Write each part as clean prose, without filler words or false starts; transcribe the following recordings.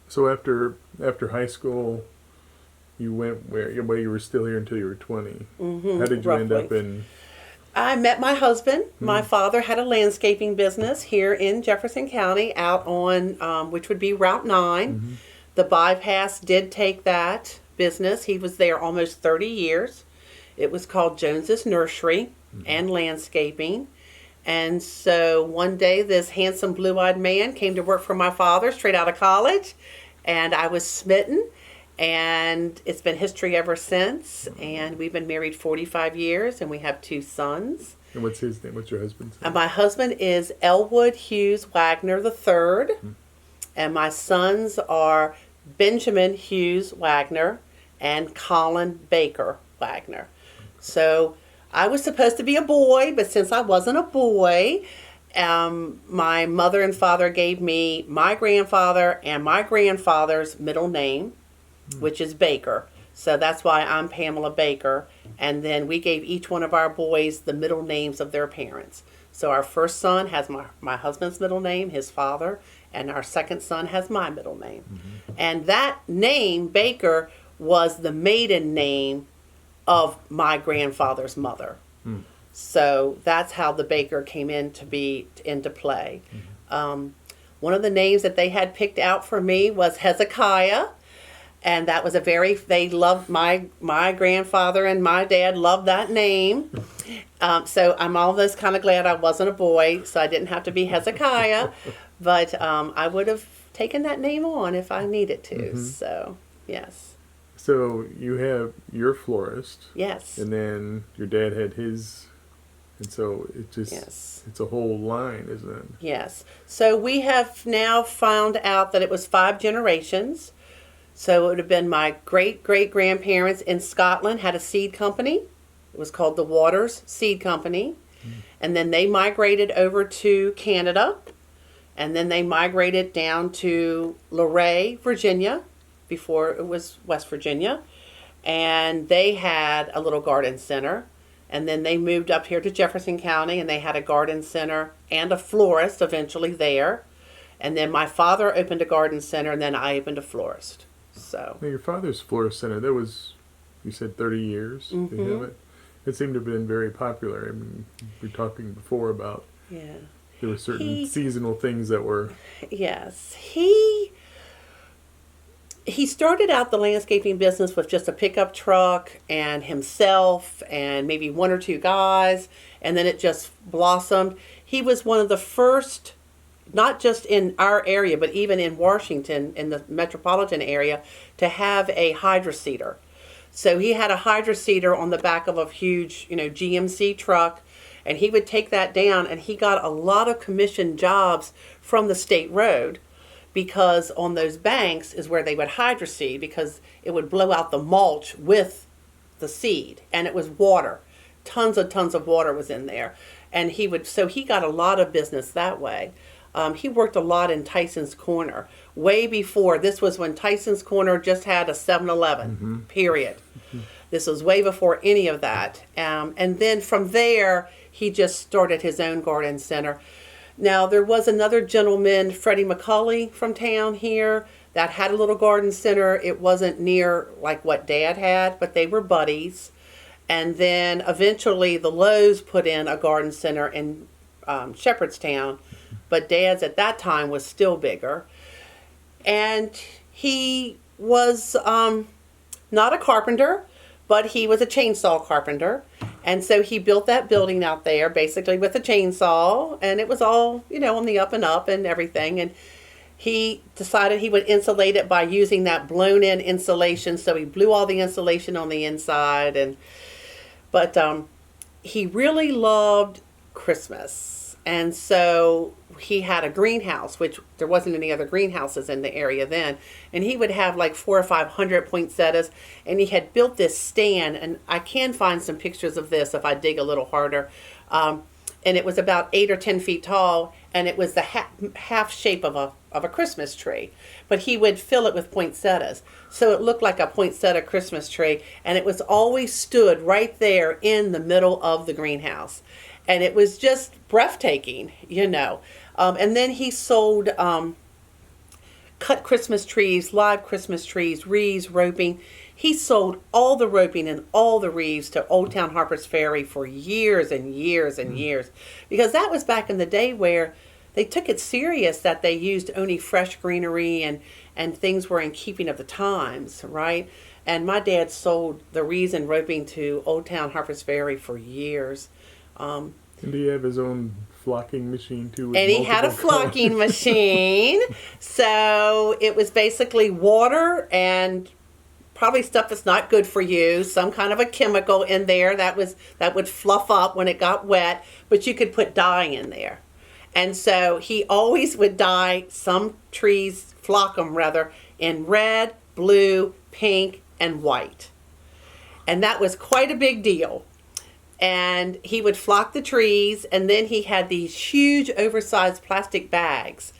So after high school, you went where? Well, you were still here until you were 20. How did you end up Roughly. in? I met my husband. My father had a landscaping business here in Jefferson County out on, which would be Route 9. Mm-hmm. The bypass did take that business. He was there almost 30 years. It was called Jones's Nursery and Landscaping. And so one day, this handsome blue eyed man came to work for my father straight out of college, and I was smitten. And it's been history ever since. And we've been married 45 years, and we have two sons. And what's his name? What's your husband's name? And my husband is Elwood Hughes Wagner III, and my sons are Benjamin Hughes Wagner and Colin Baker Wagner. So I was supposed to be a boy, but since I wasn't a boy, my mother and father gave me my grandfather and my grandfather's middle name, which is Baker. So that's why I'm Pamela Baker. And then we gave each one of our boys the middle names of their parents. So our first son has my husband's middle name, his father, and our second son has my middle name. And that name, Baker, was the maiden name of my grandfather's mother. So that's how the Baker came into play. One of the names that they had picked out for me was Hezekiah. And that was they loved my grandfather and my dad loved that name. So I'm almost kind of glad I wasn't a boy, so I didn't have to be Hezekiah. But I would have taken that name on if I needed to. So, yes. So you have your florist. Yes. And then your dad had his, and so it just, Yes. it's a whole line, isn't it? Yes. So we have now found out that it was 5 generations. So it would have been my great-great-grandparents in Scotland had a seed company. It was called the Watters Seed Company. And then they migrated over to Canada. And then they migrated down to Luray, Virginia, before it was West Virginia. And they had a little garden center. And then they moved up here to Jefferson County, and they had a garden center and a florist eventually there. And then my father opened a garden center, and then I opened a florist. So Now, your father's florist center, that was, you said 30 years to have it? It seemed to have been very popular. I mean, we were talking before about yeah. there were certain He- seasonal things that were... Yes, he started out the landscaping business with just a pickup truck and himself and maybe 1 or 2 guys, and then it just blossomed. He was one of the first, not just in our area, but even in Washington, in the metropolitan area, to have a hydroseeder. So he had a hydroseeder on the back of a huge, GMC truck, and he would take that down, and he got a lot of commission jobs from the state road, because on those banks is where they would hydroseed, because it would blow out the mulch with the seed, and it was water. Tons of water was in there. And he got a lot of business that way. He worked a lot in Tyson's Corner. Way before, this was when Tyson's Corner just had a 7-Eleven, period. This was way before any of that. And then from there, he just started his own garden center. Now, there was another gentleman, Freddie McCulley, from town here, that had a little garden center. It wasn't near like what Dad had, but they were buddies. And then eventually the Lowe's put in a garden center in Shepherdstown, but Dad's at that time was still bigger. And he was not a carpenter, but he was a chainsaw carpenter. And so he built that building out there basically with a chainsaw, and it was all, on the up and up and everything. And he decided he would insulate it by using that blown in insulation. So he blew all the insulation on the inside. But he really loved Christmas. And so he had a greenhouse, which there wasn't any other greenhouses in the area then. And he would have like 400 or 500 poinsettias. And he had built this stand. And I can find some pictures of this if I dig a little harder. And it was about 8 or 10 feet tall. And it was the half shape of a Christmas tree. But he would fill it with poinsettias. So it looked like a poinsettia Christmas tree. And it was always stood right there in the middle of the greenhouse. And it was just breathtaking, And then he sold cut Christmas trees, live Christmas trees, wreaths, roping. He sold all the roping and all the wreaths to Old Town Harper's Ferry for years and years and years. Because that was back in the day where they took it serious that they used only fresh greenery and things were in keeping of the times, right? And my dad sold the wreaths and roping to Old Town Harper's Ferry for years. And do you have his own flocking machine too? And he had a flocking machine. So it was basically water and probably stuff that's not good for you, some kind of a chemical in there that would fluff up when it got wet, but you could put dye in there. And so he always would dye some trees, flock them rather, in red, blue, pink, and white. And that was quite a big deal. And he would flock the trees, and then he had these huge oversized plastic bags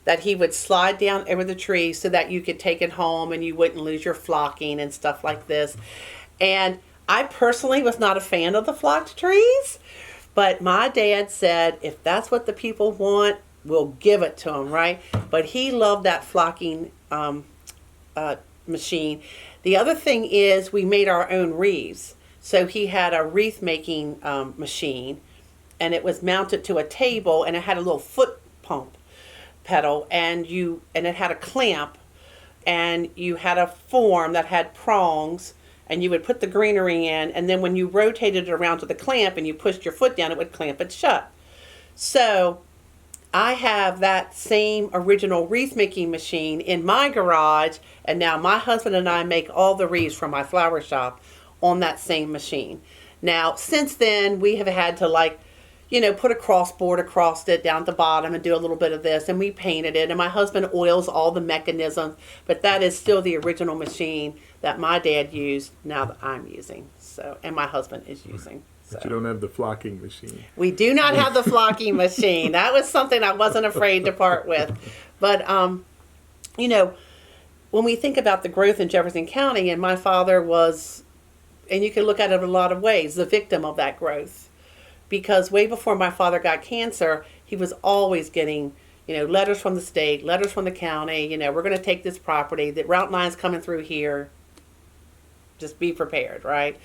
that he would slide down over the tree so that you could take it home and you wouldn't lose your flocking and stuff like this. And I personally was not a fan of the flocked trees, but my dad said, if that's what the people want, we'll give it to them, right? But he loved that flocking machine. The other thing is we made our own wreaths. So he had a wreath making machine, and it was mounted to a table, and it had a little foot pump pedal, and it had a clamp, and you had a form that had prongs, and you would put the greenery in, and then when you rotated it around to the clamp and you pushed your foot down, it would clamp it shut. So I have that same original wreath making machine in my garage, and now my husband and I make all the wreaths for my flower shop on that same machine. Now, since then, we have had to put a crossboard across it down at the bottom and do a little bit of this, and we painted it, and my husband oils all the mechanisms, but that is still the original machine that my dad used now that I'm using, and my husband is using. But you don't have the flocking machine. We do not have the flocking machine. That was something I wasn't afraid to part with. But, when we think about the growth in Jefferson County, and my father was, and you can look at it a lot of ways, the victim of that growth. Because way before my father got cancer, he was always getting, letters from the state, letters from the county, we're going to take this property, that Route 9's coming through here. Just be prepared, right?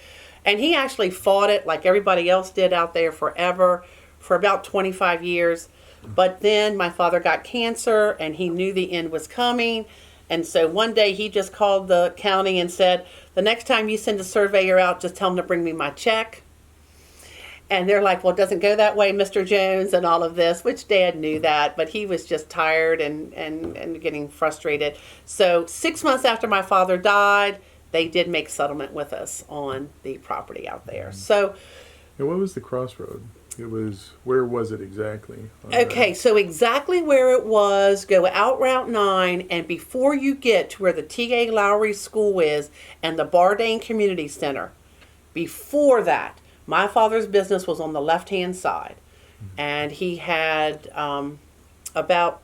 And he actually fought it like everybody else did out there forever, for about 25 years. But then my father got cancer, and he knew the end was coming. And so one day he just called the county and said, the next time you send a surveyor out, just tell him to bring me my check. And they're like, well, it doesn't go that way, Mr. Jones, and all of this, which Dad knew that, but he was just tired and getting frustrated. So 6 months after my father died, they did make settlement with us on the property out there. So, and what was the crossroad? Where was it exactly? Okay, so exactly where it was, go out Route 9, and before you get to where the T.A. Lowry School is and the Bardane Community Center, before that, my father's business was on the left-hand side, and he had about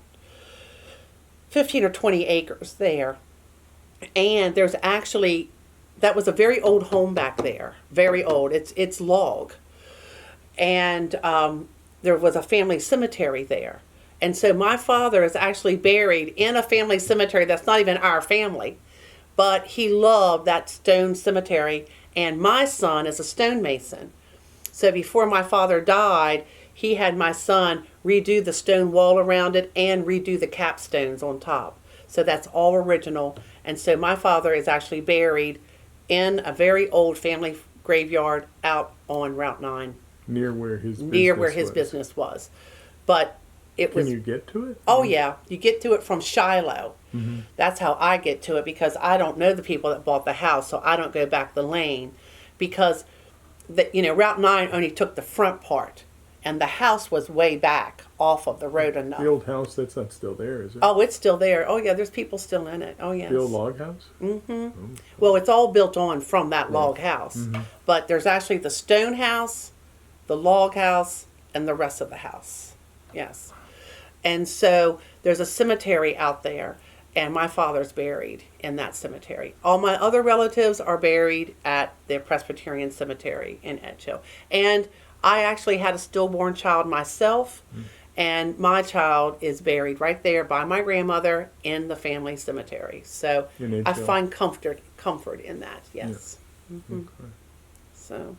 15 or 20 acres there. And there's actually, that was a very old home back there, very old. It's log. And there was a family cemetery there. And so my father is actually buried in a family cemetery that's not even our family, but he loved that stone cemetery. And my son is a stonemason. So before my father died, he had my son redo the stone wall around it and redo the capstones on top. So that's all original. And so my father is actually buried in a very old family graveyard out on Route 9. Near where his business was. But Can you get to it? Oh, yeah. You get to it from Shiloh. Mm-hmm. That's how I get to it, because I don't know the people that bought the house, so I don't go back the lane. Because, Route 9 only took the front part, and the house was way back off of the road enough. The old house, that's not still there, is it? Oh, it's still there. Oh, yeah, there's people still in it. Oh, yes. The old log house? Mm-hmm. Oh. Well, it's all built on from that log house. Mm-hmm. But there's actually the stone house, the log house, and the rest of the house. Yes. And so there's a cemetery out there, and my father's buried in that cemetery. All my other relatives are buried at the Presbyterian Cemetery in Edgehill. And I actually had a stillborn child myself, And my child is buried right there by my grandmother in the family cemetery. So In I Edgehill. find comfort in that. Yes. Okay. So